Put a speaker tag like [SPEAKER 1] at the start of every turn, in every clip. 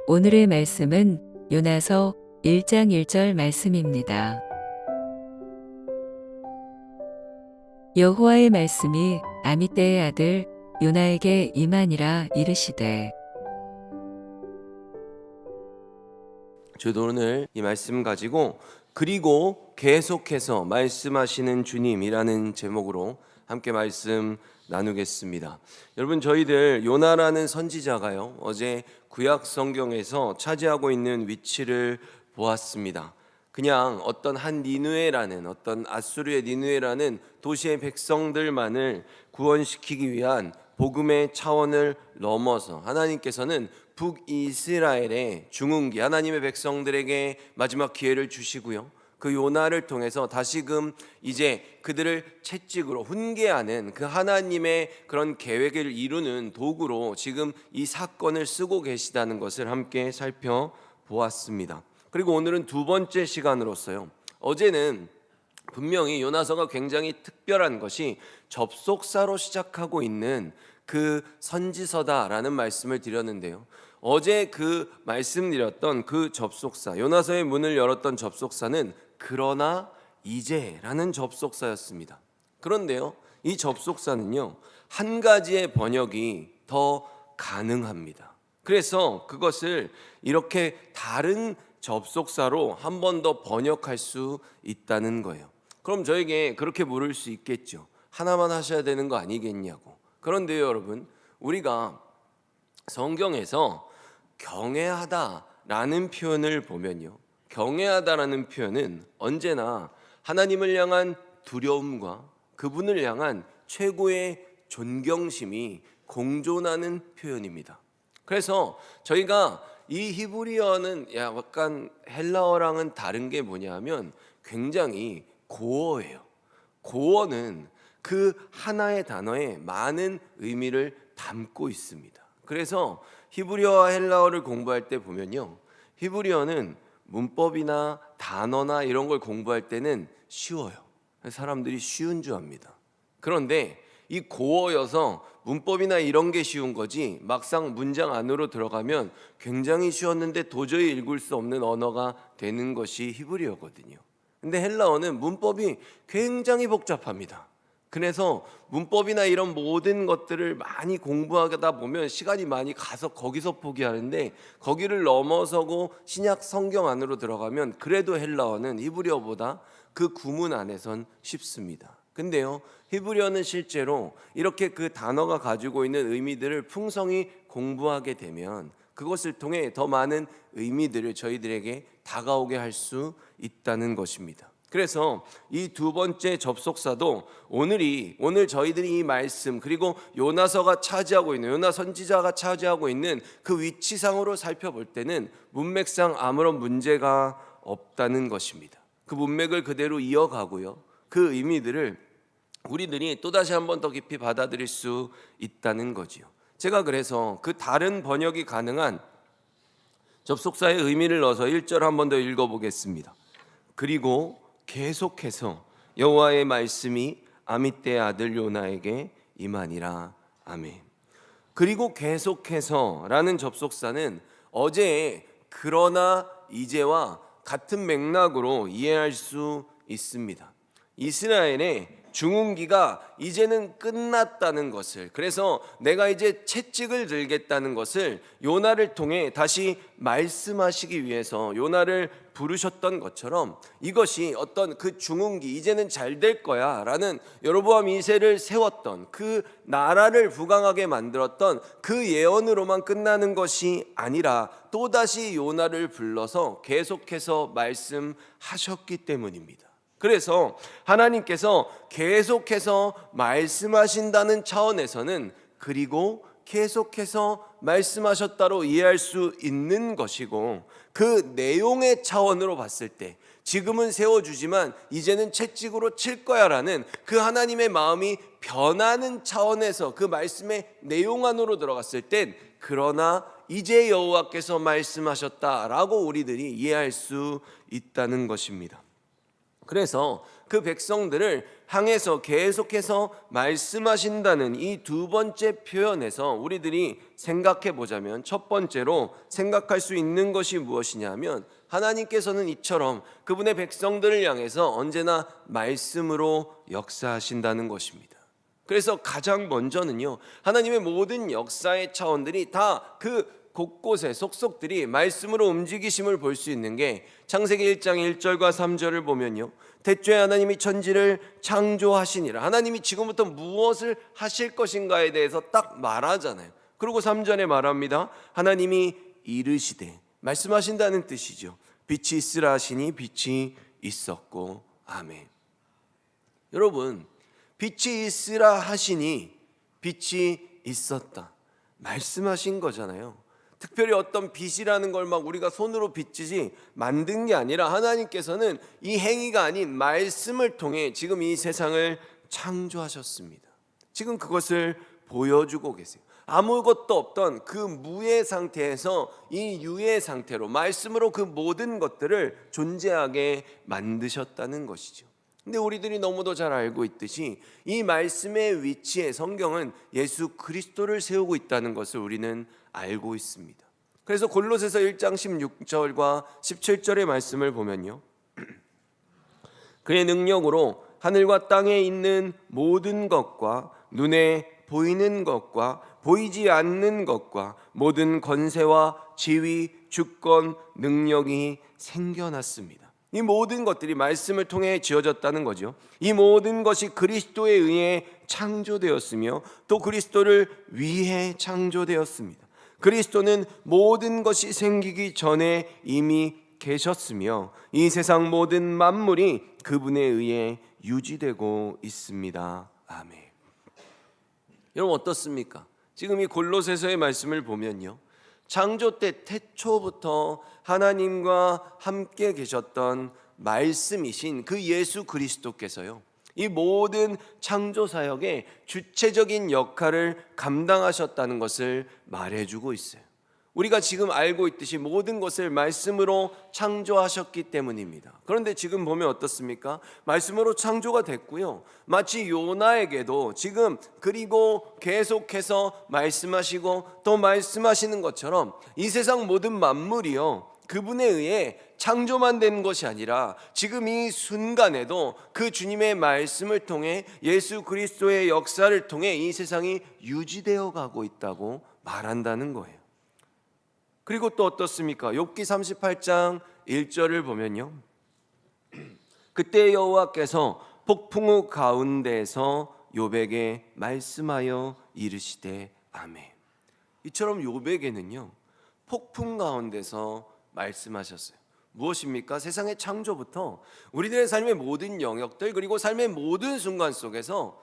[SPEAKER 1] 오늘의 말씀은 요나서 1장 1절 말씀입니다. 여호와의 말씀이 아미떼의 아들 요나에게 임하니라 이르시되.
[SPEAKER 2] 저도 오늘 이 말씀 가지고 그리고 계속해서 말씀하시는 주님이라는 제목으로 함께 말씀 나누겠습니다. 여러분, 저희들 요나라는 선지자가요, 어제 구약 성경에서 차지하고 있는 위치를 보았습니다. 그냥 어떤 한 니느웨라는, 어떤 아수르의 니느웨라는 도시의 백성들만을 구원시키기 위한 복음의 차원을 넘어서 하나님께서는 북이스라엘의 중흥기, 하나님의 백성들에게 마지막 기회를 주시고요, 그 요나를 통해서 다시금 이제 그들을 채찍으로 훈계하는 그 하나님의 그런 계획을 이루는 도구로 지금 이 사건을 쓰고 계시다는 것을 함께 살펴보았습니다. 그리고 오늘은 두 번째 시간으로서요, 어제는 분명히 요나서가 굉장히 특별한 것이 접속사로 시작하고 있는 그 선지서다라는 말씀을 드렸는데요, 어제 그 말씀드렸던 그 접속사, 요나서의 문을 열었던 접속사는 그러나 이제라는 접속사였습니다. 그런데요, 이 접속사는요, 한 가지의 번역이 더 가능합니다. 그래서 그것을 이렇게 다른 접속사로 한 번 더 번역할 수 있다는 거예요. 그럼 저에게 그렇게 물을 수 있겠죠. 하나만 하셔야 되는 거 아니겠냐고. 그런데요, 여러분, 우리가 성경에서 경외하다라는 표현을 보면요, 경외하다라는 표현은 언제나 하나님을 향한 두려움과 그분을 향한 최고의 존경심이 공존하는 표현입니다. 그래서 저희가 이 히브리어는 약간 헬라어랑은 다른 게 뭐냐면 굉장히 고어예요. 고어는 그 하나의 단어에 많은 의미를 담고 있습니다. 그래서 히브리어와 헬라어를 공부할 때 보면요, 히브리어는 문법이나 단어나 이런 걸 공부할 때는 쉬워요. 사람들이 쉬운 줄 압니다. 그런데 이 고어여서 문법이나 이런 게 쉬운 거지 막상 문장 안으로 들어가면 굉장히 쉬웠는데 도저히 읽을 수 없는 언어가 되는 것이 히브리어거든요. 근데 헬라어는 문법이 굉장히 복잡합니다. 그래서 문법이나 이런 모든 것들을 많이 공부하다 보면 시간이 많이 가서 거기서 포기하는데, 거기를 넘어서고 신약 성경 안으로 들어가면 그래도 헬라어는 히브리어보다 그 구문 안에선 쉽습니다. 근데요, 히브리어는 실제로 이렇게 그 단어가 가지고 있는 의미들을 풍성히 공부하게 되면 그것을 통해 더 많은 의미들을 저희들에게 다가오게 할 수 있다는 것입니다. 그래서 이 두 번째 접속사도 오늘 저희들이 이 말씀, 그리고 요나서가 차지하고 있는, 요나 선지자가 차지하고 있는 그 위치상으로 살펴볼 때는 문맥상 아무런 문제가 없다는 것입니다. 그 문맥을 그대로 이어가고요, 그 의미들을 우리들이 또다시 한 번 더 깊이 받아들일 수 있다는 거지요. 제가 그래서 그 다른 번역이 가능한 접속사의 의미를 넣어서 1절 한 번 더 읽어보겠습니다. 그리고 계속해서 여호와의 말씀이 아미떼의 아들 요나에게 임하니라. 아멘. 그리고 계속해서라는 접속사는 어제의 그러나 이제와 같은 맥락으로 이해할 수 있습니다. 이스라엘의 중흥기가 이제는 끝났다는 것을, 그래서 내가 이제 채찍을 들겠다는 것을 요나를 통해 다시 말씀하시기 위해서 요나를 부르셨던 것처럼, 이것이 어떤 그 중흥기, 이제는 잘 될 거야 라는 여로보암 2세를 세웠던 그 나라를 부강하게 만들었던 그 예언으로만 끝나는 것이 아니라 또다시 요나를 불러서 계속해서 말씀하셨기 때문입니다. 그래서 하나님께서 계속해서 말씀하신다는 차원에서는 그리고 계속해서 말씀하셨다로 이해할 수 있는 것이고, 그 내용의 차원으로 봤을 때 지금은 세워주지만 이제는 채찍으로 칠 거야 라는 그 하나님의 마음이 변하는 차원에서 그 말씀의 내용 안으로 들어갔을 땐 그러나 이제 여호와께서 말씀하셨다라고 우리들이 이해할 수 있다는 것입니다. 그래서 그 백성들을 향해서 계속해서 말씀하신다는 이 두 번째 표현에서 우리들이 생각해 보자면, 첫 번째로 생각할 수 있는 것이 무엇이냐면, 하나님께서는 이처럼 그분의 백성들을 향해서 언제나 말씀으로 역사하신다는 것입니다. 그래서 가장 먼저는요, 하나님의 모든 역사의 차원들이 다 그 곳곳에 속속들이 말씀으로 움직이심을 볼 수 있는 게, 창세기 1장 1절과 3절을 보면요, 태초에 하나님이 천지를 창조하시니라, 하나님이 지금부터 무엇을 하실 것인가에 대해서 딱 말하잖아요. 그리고 3절에 말합니다. 하나님이 이르시되, 말씀하신다는 뜻이죠. 빛이 있으라 하시니 빛이 있었고 아멘. 여러분, 빛이 있으라 하시니 빛이 있었다, 말씀하신 거잖아요. 특별히 어떤 빛이라는 걸 막 우리가 손으로 빚지 만든 게 아니라, 하나님께서는 이 행위가 아닌 말씀을 통해 지금 이 세상을 창조하셨습니다. 지금 그것을 보여주고 계세요. 아무것도 없던 그 무의 상태에서 이 유의 상태로 말씀으로 그 모든 것들을 존재하게 만드셨다는 것이죠. 근데 우리들이 너무도 잘 알고 있듯이 이 말씀의 위치에 성경은 예수 그리스도를 세우고 있다는 것을 우리는 알고 있습니다. 그래서 골로새서 1장 16절과 17절의 말씀을 보면요, 그의 능력으로 하늘과 땅에 있는 모든 것과 눈에 보이는 것과 보이지 않는 것과 모든 권세와 지위, 주권, 능력이 생겨났습니다. 이 모든 것들이 말씀을 통해 지어졌다는 거죠. 이 모든 것이 그리스도에 의해 창조되었으며 또 그리스도를 위해 창조되었습니다. 그리스도는 모든 것이 생기기 전에 이미 계셨으며 이 세상 모든 만물이 그분에 의해 유지되고 있습니다. 아멘. 여러분 어떻습니까? 지금 이 골로새서의 말씀을 보면요, 창조 때 태초부터 하나님과 함께 계셨던 말씀이신 그 예수 그리스도께서요, 이 모든 창조 사역의 주체적인 역할을 감당하셨다는 것을 말해주고 있어요. 우리가 지금 알고 있듯이 모든 것을 말씀으로 창조하셨기 때문입니다. 그런데 지금 보면 어떻습니까? 말씀으로 창조가 됐고요, 마치 요나에게도 지금 그리고 계속해서 말씀하시고 또 말씀하시는 것처럼 이 세상 모든 만물이요, 그분에 의해 창조만 된 것이 아니라 지금 이 순간에도 그 주님의 말씀을 통해 예수 그리스도의 역사를 통해 이 세상이 유지되어 가고 있다고 말한다는 거예요. 그리고 또 어떻습니까? 욥기 38장 1절을 보면요, 그때 여호와께서 폭풍우 가운데서 욥에게 말씀하여 이르시되 아멘. 이처럼 욥에게는요, 폭풍 가운데서 말씀하셨어요. 무엇입니까? 세상의 창조부터 우리들의 삶의 모든 영역들, 그리고 삶의 모든 순간 속에서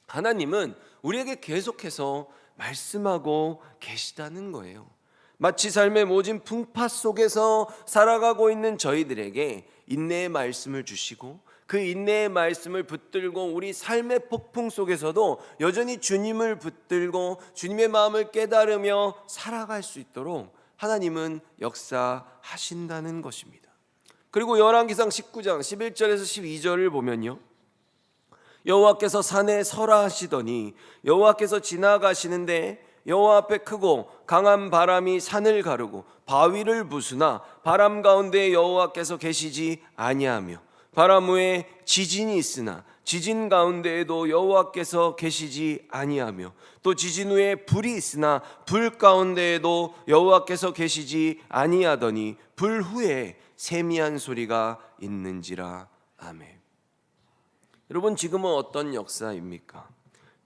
[SPEAKER 2] 하나님은 우리에게 계속해서 말씀하고 계시다는 거예요. 마치 삶의 모진 풍파 속에서 살아가고 있는 저희들에게 인내의 말씀을 주시고 그 인내의 말씀을 붙들고 우리 삶의 폭풍 속에서도 여전히 주님을 붙들고 주님의 마음을 깨달으며 살아갈 수 있도록 하나님은 역사하신다는 것입니다. 그리고 열왕기상 19장 11절에서 12절을 보면요, 여호와께서 산에 서라 하시더니 여호와께서 지나가시는데 여호와 앞에 크고 강한 바람이 산을 가르고 바위를 부수나 바람 가운데 여호와께서 계시지 아니하며 바람 후에 지진이 있으나 지진 가운데에도 여호와께서 계시지 아니하며 또 지진 후에 불이 있으나 불 가운데에도 여호와께서 계시지 아니하더니 불 후에 세미한 소리가 있는지라. 아멘. 여러분, 지금은 어떤 역사입니까?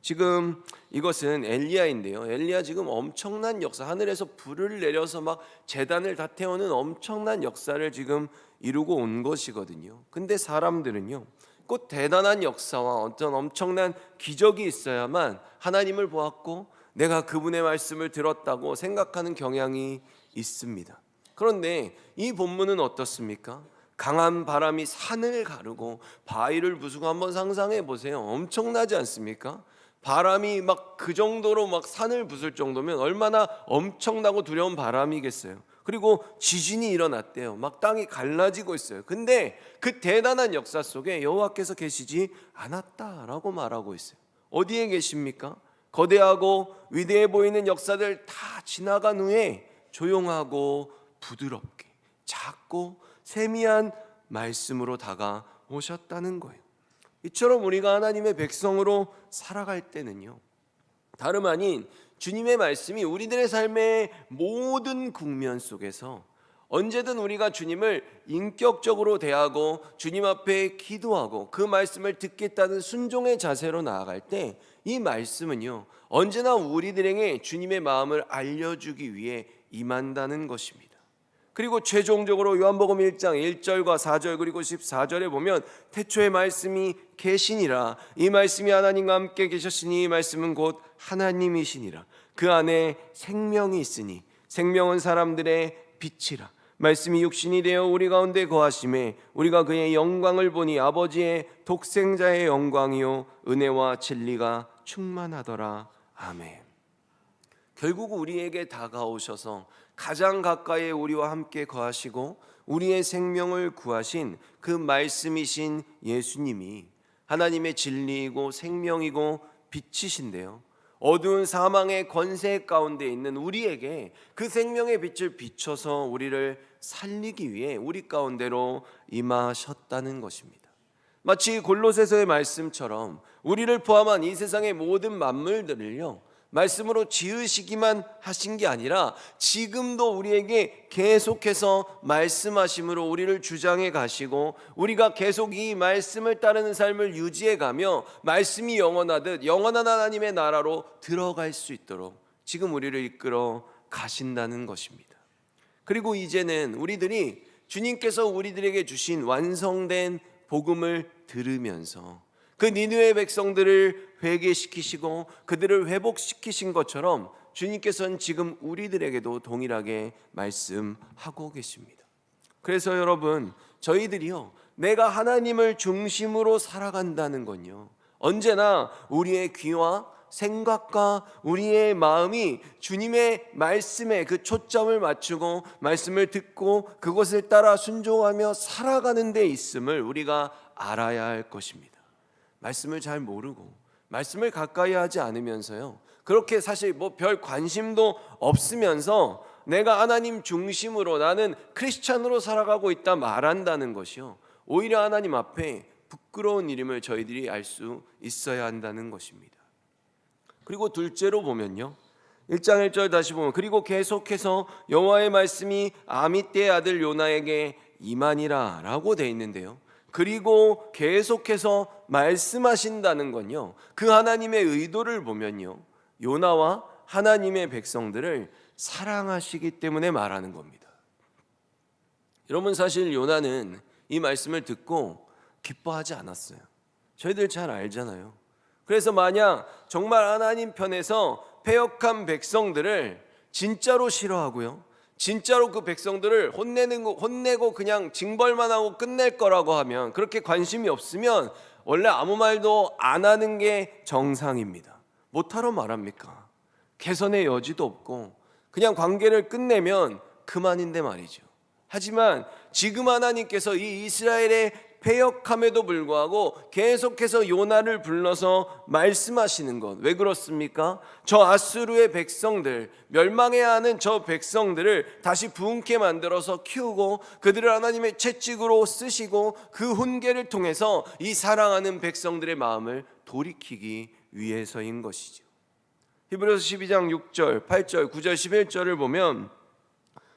[SPEAKER 2] 지금 이것은 엘리야인데요, 엘리야 지금 엄청난 역사, 하늘에서 불을 내려서 막 제단을 다 태우는 엄청난 역사를 지금 이루고 온 것이거든요. 근데 사람들은요, 꼭 대단한 역사와 어떤 엄청난 기적이 있어야만 하나님을 보았고 내가 그분의 말씀을 들었다고 생각하는 경향이 있습니다. 그런데 이 본문은 어떻습니까? 강한 바람이 산을 가르고 바위를 부수고, 한번 상상해 보세요. 엄청나지 않습니까? 바람이 막 그 정도로 막 산을 부술 정도면 얼마나 엄청나고 두려운 바람이겠어요. 그리고 지진이 일어났대요. 막 땅이 갈라지고 있어요. 근데 그 대단한 역사 속에 여호와께서 계시지 않았다라고 말하고 있어요. 어디에 계십니까? 거대하고 위대해 보이는 역사들 다 지나간 후에 조용하고 부드럽게 작고 세미한 말씀으로 다가오셨다는 거예요. 이처럼 우리가 하나님의 백성으로 살아갈 때는요, 다름 아닌 주님의 말씀이 우리들의 삶의 모든 국면 속에서 언제든 우리가 주님을 인격적으로 대하고 주님 앞에 기도하고 그 말씀을 듣겠다는 순종의 자세로 나아갈 때 이 말씀은요, 언제나 우리들에게 주님의 마음을 알려주기 위해 임한다는 것입니다. 그리고 최종적으로 요한복음 1장 1절과 4절 그리고 14절에 보면 태초에 말씀이 계시니라, 이 말씀이 하나님과 함께 계셨으니 이 말씀은 곧 하나님이시니라, 그 안에 생명이 있으니 생명은 사람들의 빛이라, 말씀이 육신이 되어 우리 가운데 거하심에 우리가 그의 영광을 보니 아버지의 독생자의 영광이요 은혜와 진리가 충만하더라. 아멘. 결국 우리에게 다가오셔서 가장 가까이에 우리와 함께 거하시고 우리의 생명을 구하신 그 말씀이신 예수님이 하나님의 진리이고 생명이고 빛이신데요, 어두운 사망의 권세 가운데 있는 우리에게 그 생명의 빛을 비춰서 우리를 살리기 위해 우리 가운데로 임하셨다는 것입니다. 마치 골로새서의 말씀처럼 우리를 포함한 이 세상의 모든 만물들을요, 말씀으로 지으시기만 하신 게 아니라 지금도 우리에게 계속해서 말씀하심으로 우리를 주장해 가시고 우리가 계속 이 말씀을 따르는 삶을 유지해 가며 말씀이 영원하듯 영원한 하나님의 나라로 들어갈 수 있도록 지금 우리를 이끌어 가신다는 것입니다. 그리고 이제는 우리들이 주님께서 우리들에게 주신 완성된 복음을 들으면서 그 니느웨 백성들을 회개시키시고 그들을 회복시키신 것처럼 주님께서는 지금 우리들에게도 동일하게 말씀하고 계십니다. 그래서 여러분, 저희들이요, 내가 하나님을 중심으로 살아간다는 건요, 언제나 우리의 귀와 생각과 우리의 마음이 주님의 말씀에 그 초점을 맞추고 말씀을 듣고 그것을 따라 순종하며 살아가는 데 있음을 우리가 알아야 할 것입니다. 말씀을 잘 모르고 말씀을 가까이 하지 않으면서요, 그렇게 사실 별 관심도 없으면서 내가 하나님 중심으로 나는 크리스찬으로 살아가고 있다 말한다는 것이요, 오히려 하나님 앞에 부끄러운 일임을 저희들이 알 수 있어야 한다는 것입니다. 그리고 둘째로 보면요, 1장 1절 다시 보면 그리고 계속해서 여호와의 말씀이 아미떼의 아들 요나에게 임하니라 라고 되어 있는데요, 그리고 계속해서 말씀하신다는 건요, 그 하나님의 의도를 보면요, 요나와 하나님의 백성들을 사랑하시기 때문에 말하는 겁니다. 여러분, 사실 요나는 이 말씀을 듣고 기뻐하지 않았어요. 저희들 잘 알잖아요. 그래서 만약 정말 하나님 편에서 패역한 백성들을 진짜로 싫어하고요, 진짜로 그 백성들을 혼내고 그냥 징벌만 하고 끝낼 거라고 하면, 그렇게 관심이 없으면 원래 아무 말도 안 하는 게 정상입니다. 못하러 말합니까? 개선의 여지도 없고 그냥 관계를 끝내면 그만인데 말이죠. 하지만 지금 하나님께서 이 이스라엘의 패역함에도 불구하고 계속해서 요나를 불러서 말씀하시는 것, 왜 그렇습니까? 저 아수르의 백성들, 멸망해야 하는 저 백성들을 다시 부흥케 만들어서 키우고 그들을 하나님의 채찍으로 쓰시고 그 훈계를 통해서 이 사랑하는 백성들의 마음을 돌이키기 위해서인 것이죠. 히브리서 12장 6절, 8절, 9절, 11절을 보면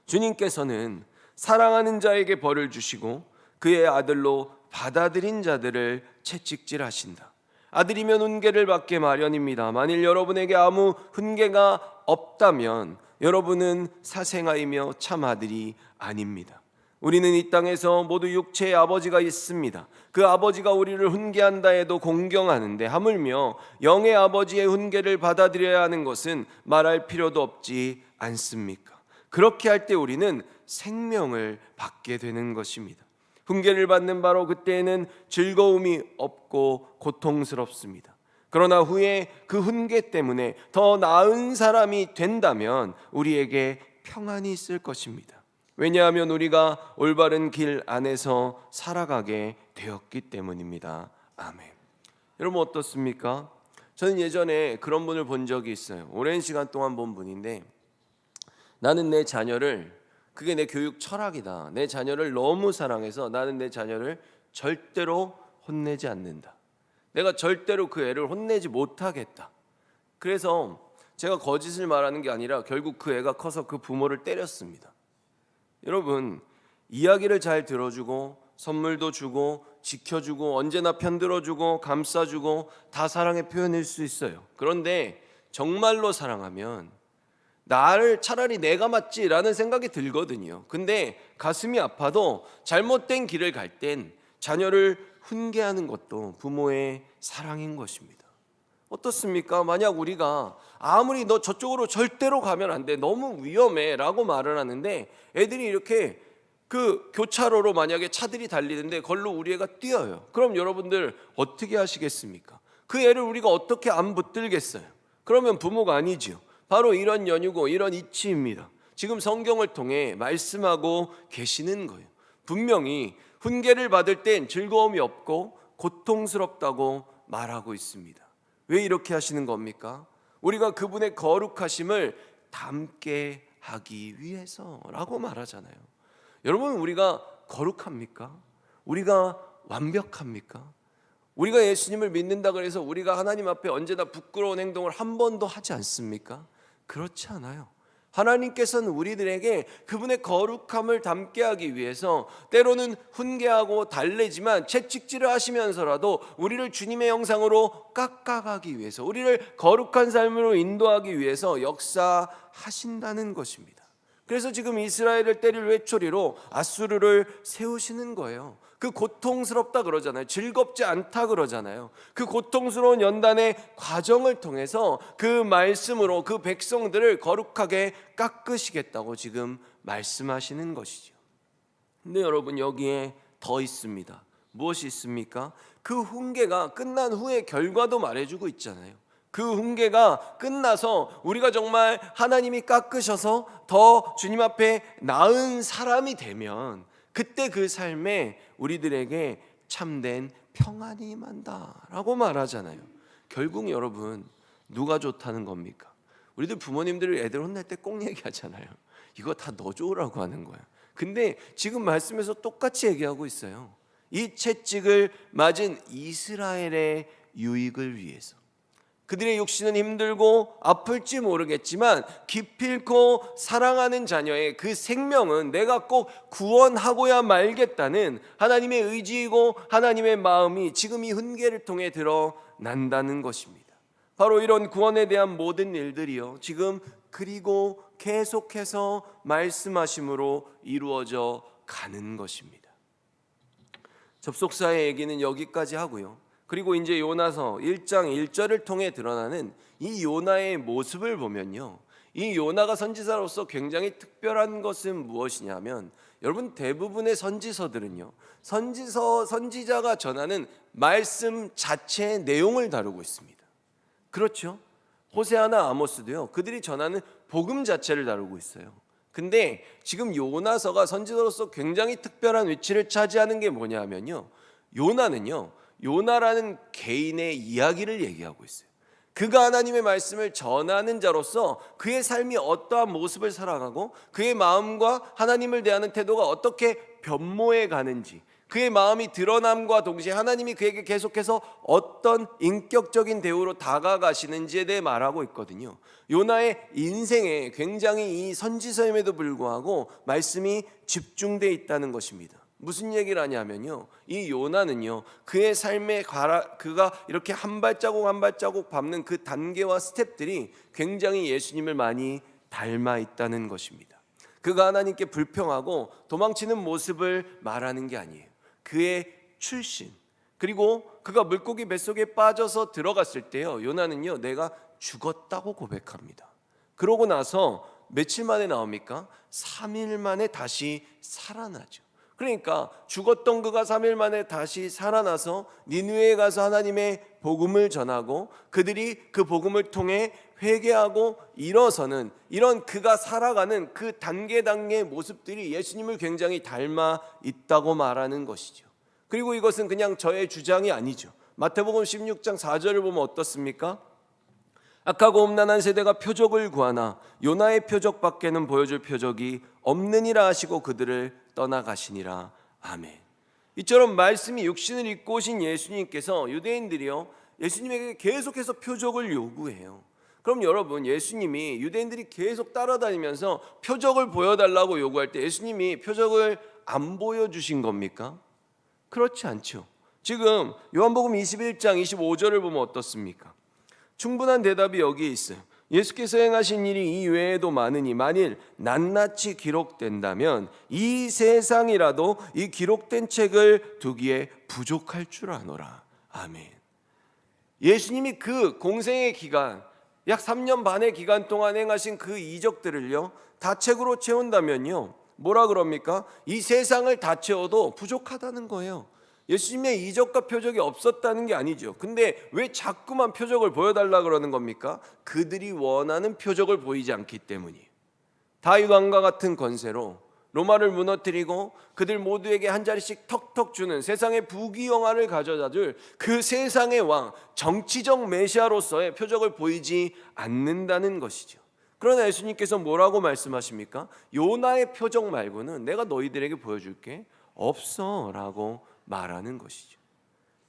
[SPEAKER 2] 주님께서는 사랑하는 자에게 벌을 주시고 그의 아들로 받아들인 자들을 채찍질하신다. 아들이면 훈계를 받게 마련입니다. 만일 여러분에게 아무 훈계가 없다면 여러분은 사생아이며 참 아들이 아닙니다. 우리는 이 땅에서 모두 육체의 아버지가 있습니다. 그 아버지가 우리를 훈계한다 해도 공경하는데 하물며 영의 아버지의 훈계를 받아들여야 하는 것은 말할 필요도 없지 않습니까? 그렇게 할 때 우리는 생명을 받게 되는 것입니다. 훈계를 받는 바로 그때에는 즐거움이 없고 고통스럽습니다. 그러나 후에 그 훈계 때문에 더 나은 사람이 된다면 우리에게 평안이 있을 것입니다. 왜냐하면 우리가 올바른 길 안에서 살아가게 되었기 때문입니다. 아멘. 여러분 어떻습니까? 저는 예전에 그런 분을 본 적이 있어요. 오랜 시간 동안 본 분인데, 나는 내 자녀를, 그게 내 교육 철학이다, 내 자녀를 너무 사랑해서 나는 내 자녀를 절대로 혼내지 않는다, 내가 절대로 그 애를 혼내지 못하겠다. 그래서 제가 거짓을 말하는 게 아니라 결국 그 애가 커서 그 부모를 때렸습니다. 여러분, 이야기를 잘 들어주고 선물도 주고 지켜주고 언제나 편들어주고 감싸주고 다 사랑의 표현일 수 있어요. 그런데 정말로 사랑하면 나를 차라리 내가 맞지라는 생각이 들거든요. 근데 가슴이 아파도 잘못된 길을 갈 땐 자녀를 훈계하는 것도 부모의 사랑인 것입니다. 어떻습니까? 만약 우리가 아무리 너 저쪽으로 절대로 가면 안 돼, 너무 위험해 라고 말을 하는데 애들이 이렇게 그 교차로로 만약에 차들이 달리는데 걸로 우리 애가 뛰어요. 그럼 여러분들 어떻게 하시겠습니까? 그 애를 우리가 어떻게 안 붙들겠어요? 그러면 부모가 아니지요. 바로 이런 연유고 이런 이치입니다. 지금 성경을 통해 말씀하고 계시는 거예요. 분명히 훈계를 받을 땐 즐거움이 없고 고통스럽다고 말하고 있습니다. 왜 이렇게 하시는 겁니까? 우리가 그분의 거룩하심을 담게 하기 위해서라고 말하잖아요. 여러분, 우리가 거룩합니까? 우리가 완벽합니까? 우리가 예수님을 믿는다 그래서 우리가 하나님 앞에 언제나 부끄러운 행동을 한 번도 하지 않습니까? 그렇지 않아요. 하나님께서는 우리들에게 그분의 거룩함을 담게 하기 위해서 때로는 훈계하고 달래지만 채찍질을 하시면서라도 우리를 주님의 형상으로 깎아가기 위해서, 우리를 거룩한 삶으로 인도하기 위해서 역사하신다는 것입니다. 그래서 지금 이스라엘을 때릴 외초리로 아수르를 세우시는 거예요. 그 고통스럽다 그러잖아요. 즐겁지 않다 그러잖아요. 그 고통스러운 연단의 과정을 통해서 그 말씀으로 그 백성들을 거룩하게 깎으시겠다고 지금 말씀하시는 것이죠. 근데 여러분, 여기에 더 있습니다. 무엇이 있습니까? 그 훈계가 끝난 후의 결과도 말해주고 있잖아요. 그 훈계가 끝나서 우리가 정말 하나님이 깎으셔서 더 주님 앞에 나은 사람이 되면 그때 그 삶에 우리들에게 참된 평안이 임한다라고 말하잖아요. 결국 여러분, 누가 좋다는 겁니까? 우리들 부모님들이 애들 혼낼 때 꼭 얘기하잖아요. 이거 다 너 좋으라고 하는 거야. 근데 지금 말씀에서 똑같이 얘기하고 있어요. 이 채찍을 맞은 이스라엘의 유익을 위해서. 그들의 육신은 힘들고 아플지 모르겠지만 기필코 사랑하는 자녀의 그 생명은 내가 꼭 구원하고야 말겠다는 하나님의 의지이고 하나님의 마음이 지금 이 훈계를 통해 드러난다는 것입니다. 바로 이런 구원에 대한 모든 일들이요, 지금 그리고 계속해서 말씀하심으로 이루어져 가는 것입니다. 접속사의 얘기는 여기까지 하고요. 그리고 이제 요나서 1장 1절을 통해 드러나는 이 요나의 모습을 보면요, 이 요나가 선지자로서 굉장히 특별한 것은 무엇이냐면, 여러분 대부분의 선지서들은요, 선지자가 전하는 말씀 자체의 내용을 다루고 있습니다. 그렇죠? 호세아나 아모스도요, 그들이 전하는 복음 자체를 다루고 있어요. 근데 지금 요나서가 선지자로서 굉장히 특별한 위치를 차지하는 게 뭐냐면요, 요나는요, 요나라는 개인의 이야기를 얘기하고 있어요. 그가 하나님의 말씀을 전하는 자로서 그의 삶이 어떠한 모습을 살아가고 그의 마음과 하나님을 대하는 태도가 어떻게 변모해 가는지, 그의 마음이 드러남과 동시에 하나님이 그에게 계속해서 어떤 인격적인 대우로 다가가시는지에 대해 말하고 있거든요. 요나의 인생에 굉장히 이 선지서임에도 불구하고 말씀이 집중되어 있다는 것입니다. 무슨 얘기를 하냐면요, 이 요나는요, 그의 삶에 그가 이렇게 한 발자국 한 발자국 밟는 그 단계와 스텝들이 굉장히 예수님을 많이 닮아 있다는 것입니다. 그가 하나님께 불평하고 도망치는 모습을 말하는 게 아니에요. 그의 출신, 그리고 그가 물고기 뱃속에 빠져서 들어갔을 때요, 요나는요, 내가 죽었다고 고백합니다. 그러고 나서 며칠 만에 나옵니까? 3일 만에 다시 살아나죠. 그러니까 죽었던 그가 3일 만에 다시 살아나서 니느웨에 가서 하나님의 복음을 전하고 그들이 그 복음을 통해 회개하고 일어서는 이런 그가 살아가는 그 단계의 모습들이 예수님을 굉장히 닮아 있다고 말하는 것이죠. 그리고 이것은 그냥 저의 주장이 아니죠. 마태복음 16장 4절을 보면 어떻습니까? 악하고 음란한 세대가 표적을 구하나 요나의 표적밖에는 보여줄 표적이 없느니라 하시고 그들을 떠나가시니라. 아멘. 이처럼 말씀이 육신을 입고 오신 예수님께서 유대인들이요 예수님에게 계속해서 표적을 요구해요. 그럼 여러분, 예수님이 유대인들이 계속 따라다니면서 표적을 보여달라고 요구할 때 예수님이 표적을 안 보여주신 겁니까? 그렇지 않죠. 지금 요한복음 21장 25절을 보면 어떻습니까? 충분한 대답이 여기에 있어요. 예수께서 행하신 일이 이 외에도 많으니 만일 낱낱이 기록된다면 이 세상이라도 이 기록된 책을 두기에 부족할 줄 아노라. 아멘. 예수님이 그 공생의 기간, 약 3년 반의 기간 동안 행하신 그 이적들을요 다 책으로 채운다면요 뭐라 그럽니까? 이 세상을 다 채워도 부족하다는 거예요. 예수님의 이적과 표적이 없었다는 게 아니죠. 근데 왜 자꾸만 표적을 보여달라 그러는 겁니까? 그들이 원하는 표적을 보이지 않기 때문이에요. 다윗 왕과 같은 권세로 로마를 무너뜨리고 그들 모두에게 한 자리씩 턱턱 주는 세상의 부귀영화를 가져다 줄 그 세상의 왕, 정치적 메시아로서의 표적을 보이지 않는다는 것이죠. 그러나 예수님께서 뭐라고 말씀하십니까? 요나의 표적 말고는 내가 너희들에게 보여줄게 없어 라고 말하는 것이죠.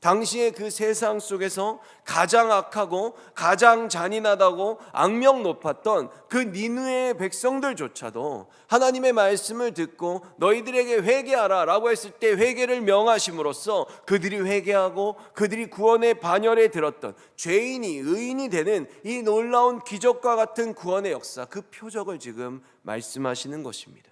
[SPEAKER 2] 당시의 그 세상 속에서 가장 악하고 가장 잔인하다고 악명 높았던 그 니느웨의 백성들조차도 하나님의 말씀을 듣고 너희들에게 회개하라 라고 했을 때 회개를 명하심으로써 그들이 회개하고 그들이 구원의 반열에 들었던 죄인이 의인이 되는 이 놀라운 기적과 같은 구원의 역사, 그 표적을 지금 말씀하시는 것입니다.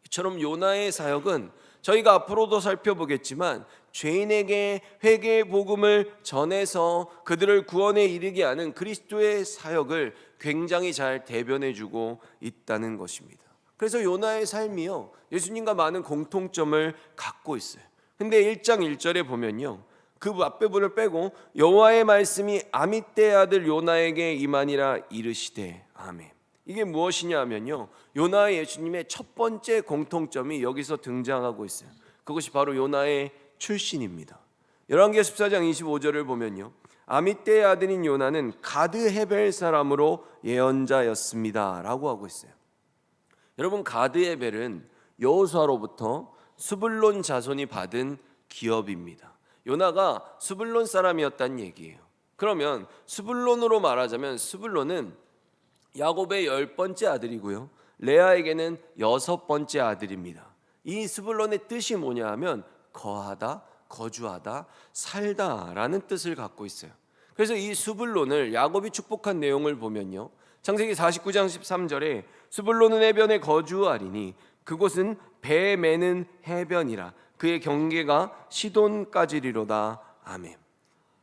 [SPEAKER 2] 이처럼 요나의 사역은 저희가 앞으로도 살펴보겠지만 죄인에게 회개의 복음을 전해서 그들을 구원에 이르게 하는 그리스도의 사역을 굉장히 잘 대변해주고 있다는 것입니다. 그래서 요나의 삶이요 예수님과 많은 공통점을 갖고 있어요. 근데 1장 1절에 보면요 그 앞부분을 빼고 여호와의 말씀이 아미떼의 아들 요나에게 임하니라 이르시되 아멘. 이게 무엇이냐 하면요 요나의 예수님의 첫 번째 공통점이 여기서 등장하고 있어요. 그것이 바로 요나의 출신입니다. 열왕기하 14장 25절을 보면요 아미떼의 아들인 요나는 가드 헤벨 사람으로 예언자였습니다 라고 하고 있어요. 여러분, 가드 헤벨은 여호수아로부터 스불론 자손이 받은 기업입니다. 요나가 스불론 사람이었다는 얘기예요. 그러면 스불론으로 말하자면 스불론은 야곱의 10번째 아들이고요 레아에게는 6번째 아들입니다. 이 스불론의 뜻이 뭐냐 하면 거하다, 거주하다, 살다 라는 뜻을 갖고 있어요. 그래서 이 스불론을 야곱이 축복한 내용을 보면요 창세기 49장 13절에 스불론은 해변에 거주하리니 그곳은 배 매는 해변이라 그의 경계가 시돈까지리로다. 아멘.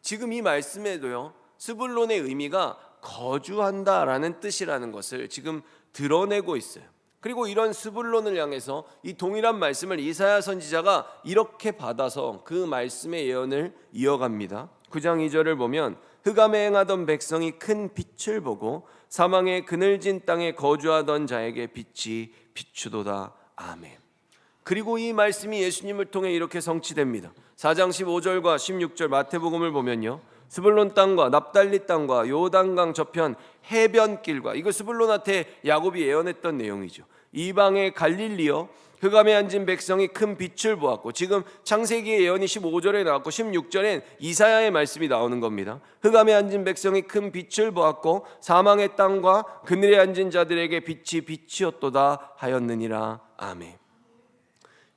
[SPEAKER 2] 지금 이 말씀에도요 스불론의 의미가 거주한다라는 뜻이라는 것을 지금 드러내고 있어요. 그리고 이런 스불론을 향해서 이 동일한 말씀을 이사야 선지자가 이렇게 받아서 그 말씀의 예언을 이어갑니다. 9장 2절을 보면 흑암에 행하던 백성이 큰 빛을 보고 사망의 그늘진 땅에 거주하던 자에게 빛이 비추도다. 아멘. 그리고 이 말씀이 예수님을 통해 이렇게 성취됩니다. 4장 15절과 16절 마태복음을 보면요 스불론 땅과 납달리 땅과 요단강 저편 해변길과, 이거 스불론한테 야곱이 예언했던 내용이죠. 이방의 갈릴리여 흑암에 앉은 백성이 큰 빛을 보았고, 지금 창세기의 예언이 15절에 나왔고 16절엔 이사야의 말씀이 나오는 겁니다. 흑암에 앉은 백성이 큰 빛을 보았고 사망의 땅과 그늘에 앉은 자들에게 빛이 빛이었도다 하였느니라. 아멘.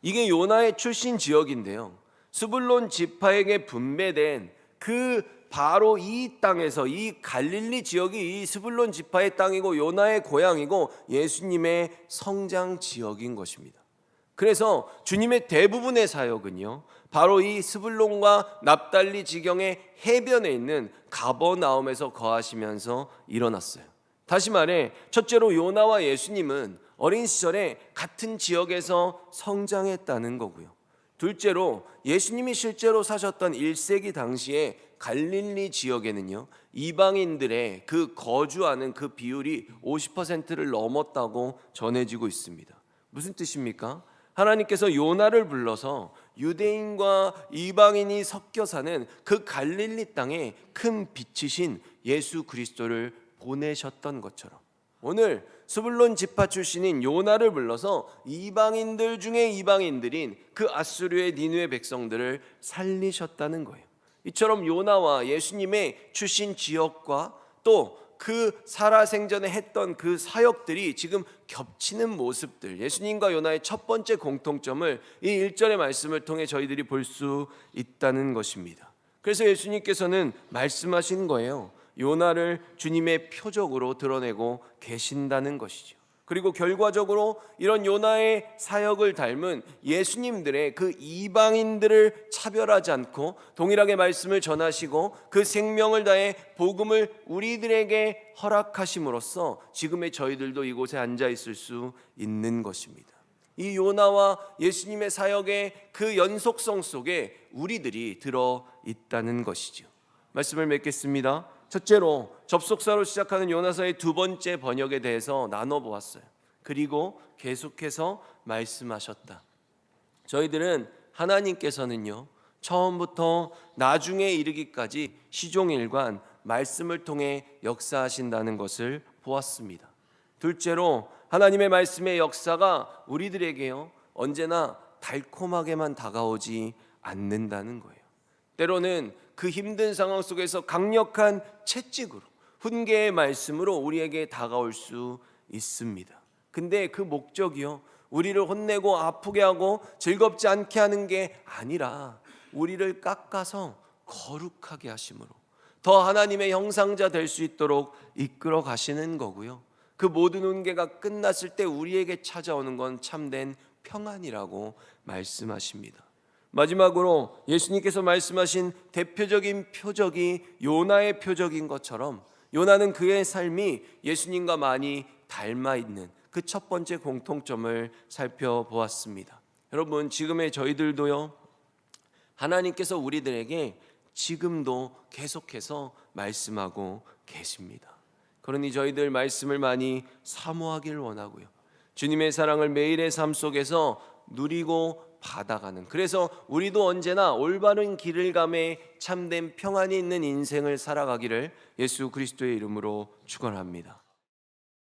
[SPEAKER 2] 이게 요나의 출신 지역인데요 스불론 지파에게 분배된 그 바로 이 땅에서, 이 갈릴리 지역이 이 스불론 지파의 땅이고 요나의 고향이고 예수님의 성장 지역인 것입니다. 그래서 주님의 대부분의 사역은요 바로 이 스불론과 납달리 지경의 해변에 있는 가버나움에서 거하시면서 일어났어요. 다시 말해 첫째로 요나와 예수님은 어린 시절에 같은 지역에서 성장했다는 거고요. 둘째로 예수님이 실제로 사셨던 1세기 당시에 갈릴리 지역에는요, 이방인들의 그 거주하는 그 비율이 50%를 넘었다고 전해지고 있습니다. 무슨 뜻입니까? 하나님께서 요나를 불러서 유대인과 이방인이 섞여 사는 그 갈릴리 땅에 큰 빛이신 예수 그리스도를 보내셨던 것처럼, 오늘 스불론 지파 출신인 요나를 불러서 이방인들 중에 이방인들인 그 아수르의 니느웨 백성들을 살리셨다는 거예요. 이처럼 요나와 예수님의 출신 지역과 또 그 살아생전에 했던 그 사역들이 지금 겹치는 모습들, 예수님과 요나의 첫 번째 공통점을 이 1절의 말씀을 통해 저희들이 볼 수 있다는 것입니다. 그래서 예수님께서는 말씀하신 거예요. 요나를 주님의 표적으로 드러내고 계신다는 것이죠. 그리고 결과적으로 이런 요나의 사역을 닮은 예수님들의 그 이방인들을 차별하지 않고 동일하게 말씀을 전하시고 그 생명을 다해 복음을 우리들에게 허락하심으로써 지금의 저희들도 이곳에 앉아 있을 수 있는 것입니다. 이 요나와 예수님의 사역의 그 연속성 속에 우리들이 들어 있다는 것이죠. 말씀을 맺겠습니다. 첫째로 접속사로 시작하는 요나서의 두 번째 번역에 대해서 나눠보았어요. 그리고 계속해서 말씀하셨다. 저희들은 하나님께서는요, 처음부터 나중에 이르기까지 시종일관 말씀을 통해 역사하신다는 것을 보았습니다. 둘째로 하나님의 말씀의 역사가 우리들에게요, 언제나 달콤하게만 다가오지 않는다는 거예요. 때로는 그 힘든 상황 속에서 강력한 채찍으로, 훈계의 말씀으로 우리에게 다가올 수 있습니다. 근데 그 목적이요, 우리를 혼내고 아프게 하고 즐겁지 않게 하는 게 아니라 우리를 깎아서 거룩하게 하심으로 더 하나님의 형상자 될 수 있도록 이끌어 가시는 거고요. 그 모든 훈계가 끝났을 때 우리에게 찾아오는 건 참된 평안이라고 말씀하십니다. 마지막으로 예수님께서 말씀하신 대표적인 표적이 요나의 표적인 것처럼 요나는 그의 삶이 예수님과 많이 닮아 있는 그 첫 번째 공통점을 살펴보았습니다. 여러분, 지금의 저희들도요, 하나님께서 우리들에게 지금도 계속해서 말씀하고 계십니다. 그러니 저희들 말씀을 많이 사모하길 원하고요, 주님의 사랑을 매일의 삶 속에서 누리고 받아가는, 그래서 우리도 언제나 올바른 길을 감해 참된 평안이 있는 인생을 살아가기를 예수 그리스도의 이름으로 축원합니다.